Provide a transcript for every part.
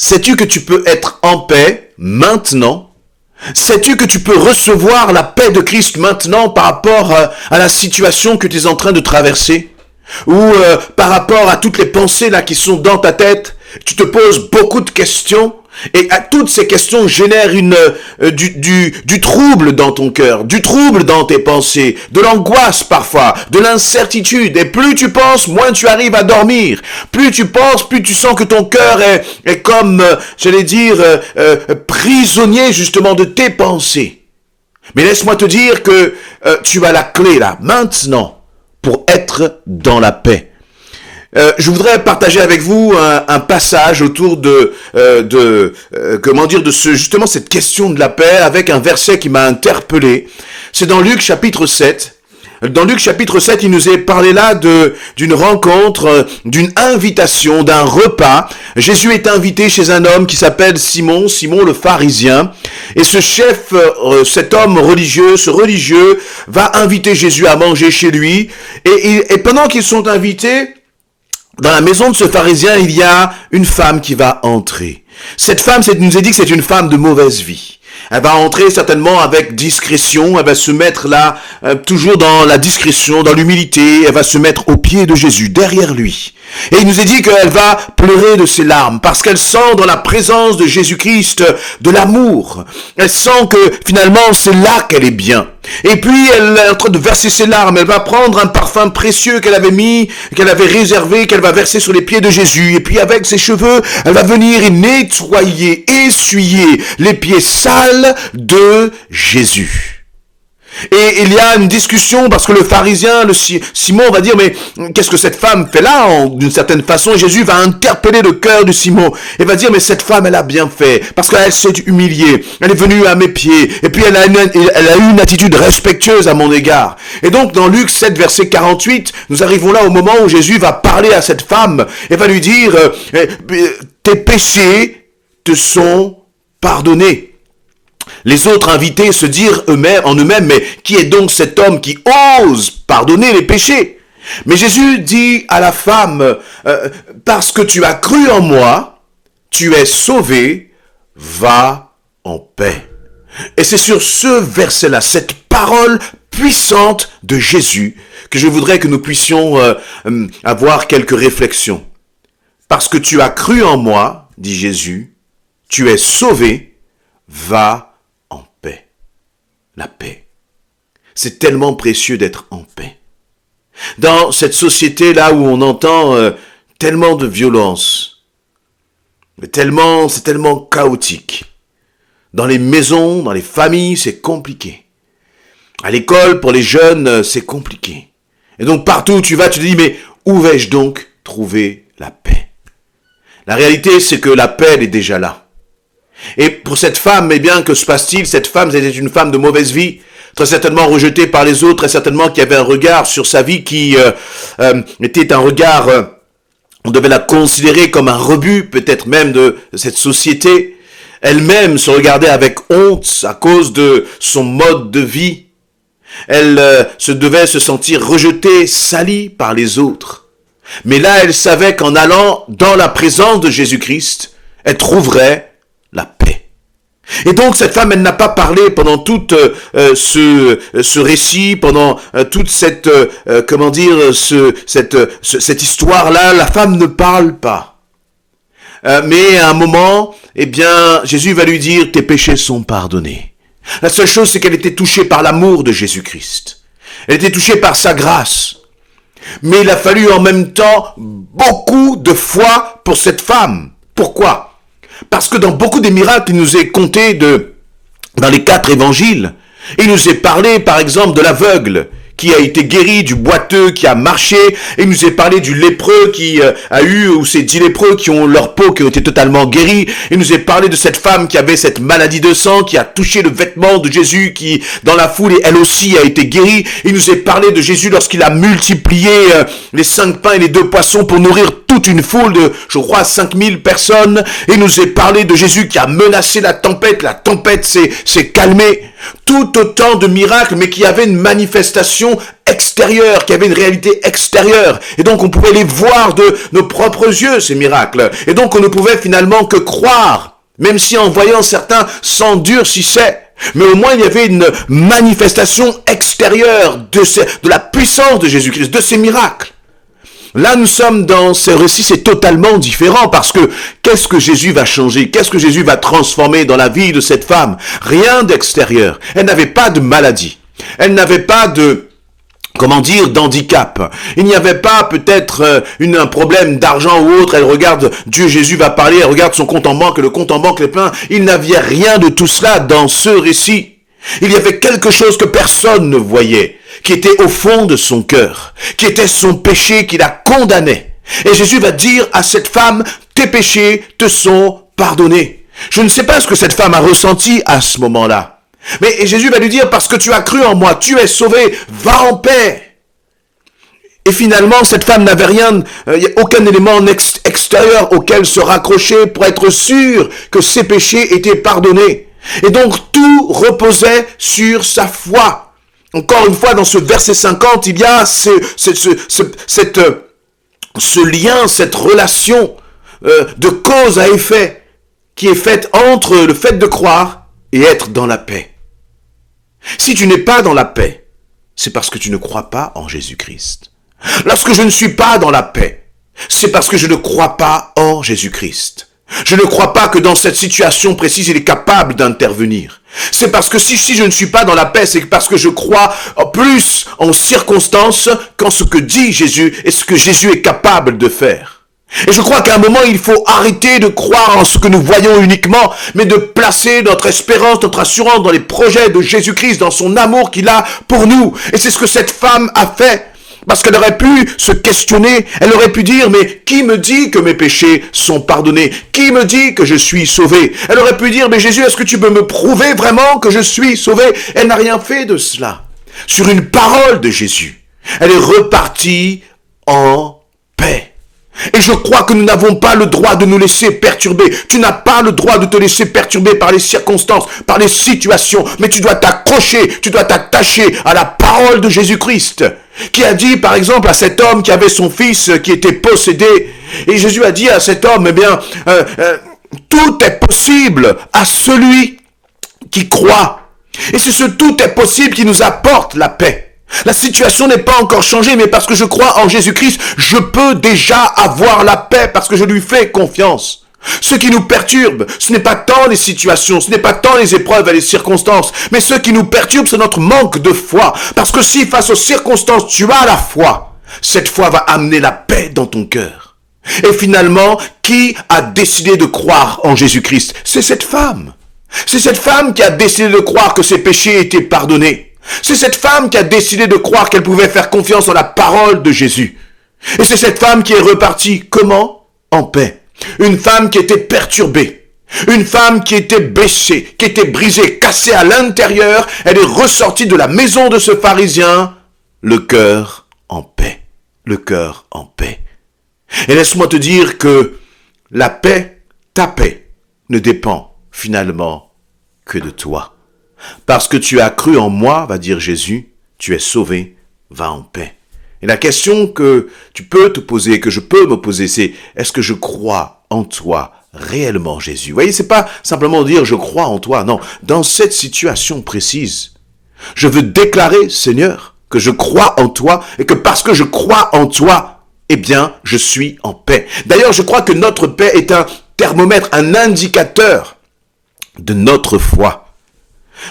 Sais-tu que tu peux être en paix maintenant? Sais-tu que tu peux recevoir la paix de Christ maintenant par rapport à la situation que tu es en train de traverser? Ou par rapport à toutes les pensées là qui sont dans ta tête? Tu te poses beaucoup de questions et à toutes ces questions génèrent du trouble dans ton cœur, du trouble dans tes pensées, de l'angoisse parfois, de l'incertitude. Et plus tu penses, moins tu arrives à dormir. Plus tu penses, plus tu sens que ton cœur est comme, prisonnier justement de tes pensées. Mais laisse-moi te dire que tu as la clé là, maintenant, pour être dans la paix. Je voudrais partager avec vous un passage autour de justement cette question de la paix avec un verset qui m'a interpellé. C'est dans Luc chapitre 7. Dans Luc chapitre 7, il nous est parlé là d'une rencontre, d'une invitation, d'un repas. Jésus est invité chez un homme qui s'appelle Simon le pharisien. Et ce chef, cet homme religieux, ce religieux, va inviter Jésus à manger chez lui. Et pendant qu'ils sont invités, dans la maison de ce pharisien, il y a une femme qui va entrer. Cette femme, il nous est dit que c'est une femme de mauvaise vie. Elle va entrer certainement avec discrétion, elle va se mettre là, toujours dans la discrétion, dans l'humilité, elle va se mettre aux pieds de Jésus, derrière lui. Et il nous est dit qu'elle va pleurer de ses larmes, parce qu'elle sent dans la présence de Jésus-Christ de l'amour. Elle sent que finalement c'est là qu'elle est bien. Et puis elle est en train de verser ses larmes, elle va prendre un parfum précieux qu'elle avait mis, qu'elle avait réservé, qu'elle va verser sur les pieds de Jésus. Et puis avec ses cheveux, elle va venir et nettoyer, essuyer les pieds sales de Jésus. Et il y a une discussion parce que le pharisien, Simon va dire mais qu'est-ce que cette femme fait là d'une certaine façon. Et Jésus va interpeller le cœur de Simon et va dire mais cette femme elle a bien fait parce qu'elle s'est humiliée, elle est venue à mes pieds et puis elle a eu une attitude respectueuse à mon égard. Et donc dans Luc 7 verset 48, nous arrivons là au moment où Jésus va parler à cette femme et va lui dire tes péchés te sont pardonnés. Les autres invités se dirent en eux-mêmes, mais qui est donc cet homme qui ose pardonner les péchés? Mais Jésus dit à la femme, parce que tu as cru en moi, tu es sauvé, va en paix. Et c'est sur ce verset-là, cette parole puissante de Jésus, que je voudrais que nous puissions avoir quelques réflexions. Parce que tu as cru en moi, dit Jésus, tu es sauvé, va en paix. La paix. C'est tellement précieux d'être en paix. Dans cette société-là où on entend tellement de violence, c'est tellement chaotique. Dans les maisons, dans les familles, c'est compliqué. À l'école, pour les jeunes, c'est compliqué. Et donc partout où tu vas, tu te dis, mais où vais-je donc trouver la paix? La réalité, c'est que la paix, elle est déjà là. Et pour cette femme, eh bien, que se passe-t-il? Cette femme, c'était une femme de mauvaise vie, très certainement rejetée par les autres, très certainement qui avait un regard sur sa vie qui était un regard, on devait la considérer comme un rebut, peut-être même de cette société. Elle-même se regardait avec honte à cause de son mode de vie. Elle devait se sentir rejetée, salie par les autres. Mais là, elle savait qu'en allant dans la présence de Jésus-Christ, elle trouverait la paix. Et donc cette femme, elle n'a pas parlé pendant tout ce récit, pendant toute cette cette histoire-là. La femme ne parle pas. Mais à un moment, eh bien, Jésus va lui dire tes péchés sont pardonnés. La seule chose, c'est qu'elle était touchée par l'amour de Jésus-Christ. Elle était touchée par sa grâce. Mais il a fallu en même temps beaucoup de foi pour cette femme. Pourquoi? Parce que dans beaucoup des miracles, il nous est conté dans les 4 évangiles, il nous est parlé par exemple de l'aveugle qui a été guéri, du boiteux qui a marché, et il nous est parlé du lépreux qui ou ces 10 lépreux qui ont leur peau qui ont été totalement guéris. Il nous est parlé de cette femme qui avait cette maladie de sang, qui a touché le vêtement de Jésus, qui dans la foule, et elle aussi a été guérie. Il nous est parlé de Jésus lorsqu'il a multiplié les 5 pains et les 2 poissons pour nourrir toute une foule de, je crois, 5000 personnes. Et il nous est parlé de Jésus qui a menacé la tempête s'est calmée. tout autant de miracles, mais qui avaient une manifestation extérieure, qui avaient une réalité extérieure. Et donc on pouvait les voir de nos propres yeux, ces miracles. Et donc on ne pouvait finalement que croire, même si en voyant certains s'endurcissaient. Mais au moins il y avait une manifestation extérieure de la puissance de Jésus-Christ, de ces miracles. Là, nous sommes dans ce récit, c'est totalement différent parce que qu'est-ce que Jésus va changer? Qu'est-ce que Jésus va transformer dans la vie de cette femme? Rien d'extérieur. Elle n'avait pas de maladie. Elle n'avait pas d'handicap. Il n'y avait pas peut-être un problème d'argent ou autre. Elle regarde, Dieu Jésus va parler, elle regarde son compte en banque, le compte en banque est plein. Il n'avait rien de tout cela dans ce récit. Il y avait quelque chose que personne ne voyait, qui était au fond de son cœur, qui était son péché qui la condamnait. Et Jésus va dire à cette femme, tes péchés te sont pardonnés. Je ne sais pas ce que cette femme a ressenti à ce moment-là. Mais Jésus va lui dire, parce que tu as cru en moi, tu es sauvé, va en paix. Et finalement, cette femme n'avait rien, aucun élément extérieur auquel se raccrocher pour être sûre que ses péchés étaient pardonnés. Et donc tout reposait sur sa foi. Encore une fois, dans ce verset 50, il y a ce lien, cette relation de cause à effet qui est faite entre le fait de croire et être dans la paix. Si tu n'es pas dans la paix, c'est parce que tu ne crois pas en Jésus-Christ. Lorsque je ne suis pas dans la paix, c'est parce que je ne crois pas en Jésus-Christ. Je ne crois pas que dans cette situation précise, il est capable d'intervenir. C'est parce que si je ne suis pas dans la paix, c'est parce que je crois plus en circonstances qu'en ce que dit Jésus et ce que Jésus est capable de faire. Et je crois qu'à un moment, il faut arrêter de croire en ce que nous voyons uniquement, mais de placer notre espérance, notre assurance dans les projets de Jésus-Christ, dans son amour qu'il a pour nous. Et c'est ce que cette femme a fait. Parce qu'elle aurait pu se questionner, elle aurait pu dire, mais qui me dit que mes péchés sont pardonnés? Qui me dit que je suis sauvé? Elle aurait pu dire, mais Jésus, est-ce que tu peux me prouver vraiment que je suis sauvé? Elle n'a rien fait de cela. Sur une parole de Jésus, elle est repartie en paix. Et je crois que nous n'avons pas le droit de nous laisser perturber. Tu n'as pas le droit de te laisser perturber par les circonstances, par les situations, mais tu dois t'accrocher, tu dois t'attacher à la parole de Jésus-Christ, qui a dit par exemple à cet homme qui avait son fils qui était possédé, et Jésus a dit à cet homme, eh bien, tout est possible à celui qui croit. Et c'est ce tout est possible qui nous apporte la paix. La situation n'est pas encore changée, mais parce que je crois en Jésus-Christ, je peux déjà avoir la paix parce que je lui fais confiance. Ce qui nous perturbe, ce n'est pas tant les situations, ce n'est pas tant les épreuves et les circonstances, mais ce qui nous perturbe, c'est notre manque de foi. Parce que si face aux circonstances, tu as la foi, cette foi va amener la paix dans ton cœur. Et finalement, qui a décidé de croire en Jésus-Christ? C'est cette femme. C'est cette femme qui a décidé de croire que ses péchés étaient pardonnés. C'est cette femme qui a décidé de croire qu'elle pouvait faire confiance en la parole de Jésus. Et c'est cette femme qui est repartie. Comment? En paix. Une femme qui était perturbée. Une femme qui était baissée, qui était brisée, cassée à l'intérieur. Elle est ressortie de la maison de ce pharisien. Le cœur en paix. Le cœur en paix. Et laisse-moi te dire que la paix, ta paix, ne dépend finalement que de toi. Parce que tu as cru en moi, va dire Jésus, tu es sauvé, va en paix. Et la question que tu peux te poser, que je peux me poser, c'est est-ce que je crois en toi réellement, Jésus? Vous voyez, c'est pas simplement dire je crois en toi, non. Dans cette situation précise, je veux déclarer, Seigneur, que je crois en toi et que parce que je crois en toi, eh bien, je suis en paix. D'ailleurs, je crois que notre paix est un thermomètre, un indicateur de notre foi.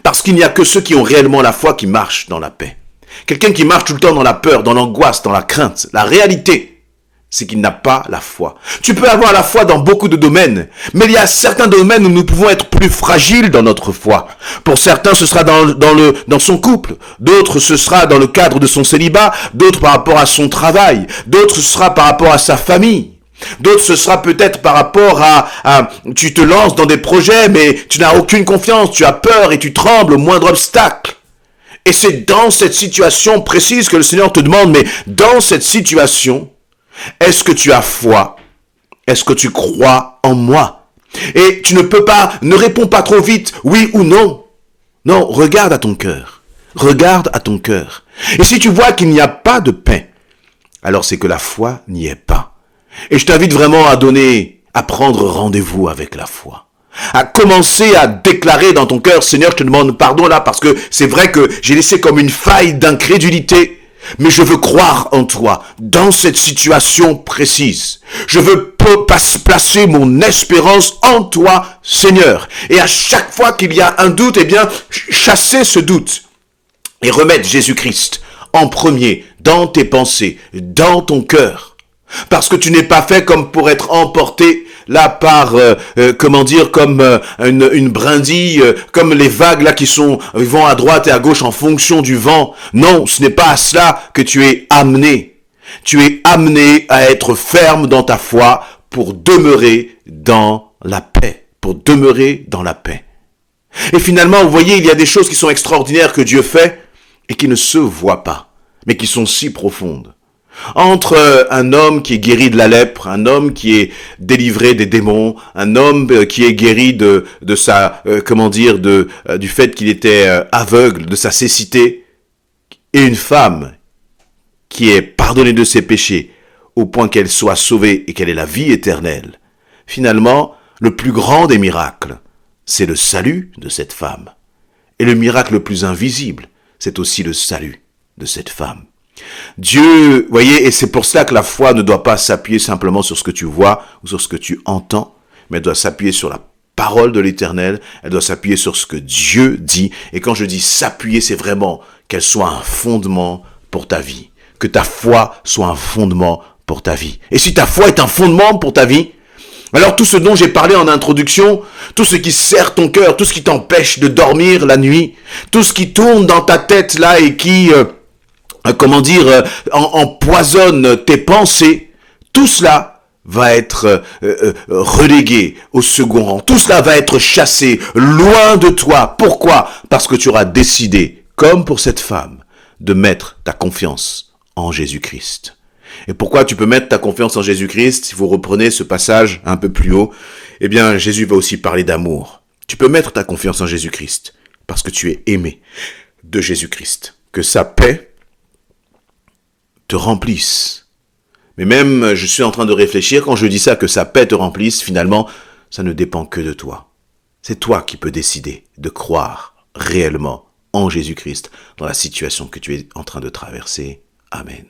Parce qu'il n'y a que ceux qui ont réellement la foi qui marchent dans la paix. Quelqu'un qui marche tout le temps dans la peur, dans l'angoisse, dans la crainte, la réalité, c'est qu'il n'a pas la foi. Tu peux avoir la foi dans beaucoup de domaines, mais il y a certains domaines où nous pouvons être plus fragiles dans notre foi. Pour certains, ce sera dans son couple, d'autres, ce sera dans le cadre de son célibat, d'autres par rapport à son travail, d'autres, ce sera par rapport à sa famille. D'autres, ce sera peut-être par rapport à tu te lances dans des projets, mais tu n'as aucune confiance, tu as peur et tu trembles au moindre obstacle. Et c'est dans cette situation précise que le Seigneur te demande, mais dans cette situation, est-ce que tu as foi? Est-ce que tu crois en moi? Et tu ne réponds pas trop vite, oui ou non. Non, regarde à ton cœur. Regarde à ton cœur. Et si tu vois qu'il n'y a pas de paix, alors c'est que la foi n'y est pas. Et je t'invite vraiment à prendre rendez-vous avec la foi. À commencer à déclarer dans ton cœur, Seigneur, je te demande pardon là, parce que c'est vrai que j'ai laissé comme une faille d'incrédulité, mais je veux croire en toi, dans cette situation précise. Je veux placer mon espérance en toi, Seigneur. Et à chaque fois qu'il y a un doute, eh bien, chasser ce doute. Et remettre Jésus-Christ en premier dans tes pensées, dans ton cœur. Parce que tu n'es pas fait comme pour être emporté là par, comme une brindille, comme les vagues là qui vont à droite et à gauche en fonction du vent. Non, ce n'est pas à cela que tu es amené. Tu es amené à être ferme dans ta foi pour demeurer dans la paix. Pour demeurer dans la paix. Et finalement, vous voyez, il y a des choses qui sont extraordinaires que Dieu fait et qui ne se voient pas, mais qui sont si profondes. Entre un homme qui est guéri de la lèpre, un homme qui est délivré des démons, un homme qui est guéri du fait qu'il était aveugle, de sa cécité, et une femme qui est pardonnée de ses péchés au point qu'elle soit sauvée et qu'elle ait la vie éternelle. Finalement, le plus grand des miracles, c'est le salut de cette femme. Et le miracle le plus invisible, c'est aussi le salut de cette femme. Dieu, voyez, et c'est pour cela que la foi ne doit pas s'appuyer simplement sur ce que tu vois ou sur ce que tu entends, mais elle doit s'appuyer sur la parole de l'Éternel, elle doit s'appuyer sur ce que Dieu dit. Et quand je dis s'appuyer, c'est vraiment qu'elle soit un fondement pour ta vie, que ta foi soit un fondement pour ta vie. Et si ta foi est un fondement pour ta vie, alors tout ce dont j'ai parlé en introduction, tout ce qui serre ton cœur, tout ce qui t'empêche de dormir la nuit, tout ce qui tourne dans ta tête là et qui, empoisonne tes pensées, tout cela va être relégué au second rang. Tout cela va être chassé loin de toi. Pourquoi ? Parce que tu auras décidé, comme pour cette femme, de mettre ta confiance en Jésus-Christ. Et pourquoi tu peux mettre ta confiance en Jésus-Christ? Si vous reprenez ce passage un peu plus haut, eh bien, Jésus va aussi parler d'amour. Tu peux mettre ta confiance en Jésus-Christ parce que tu es aimé de Jésus-Christ. Que sa paix te remplisse. Mais même, je suis en train de réfléchir, quand je dis ça, que sa paix te remplisse, finalement, ça ne dépend que de toi. C'est toi qui peux décider de croire réellement en Jésus-Christ dans la situation que tu es en train de traverser. Amen.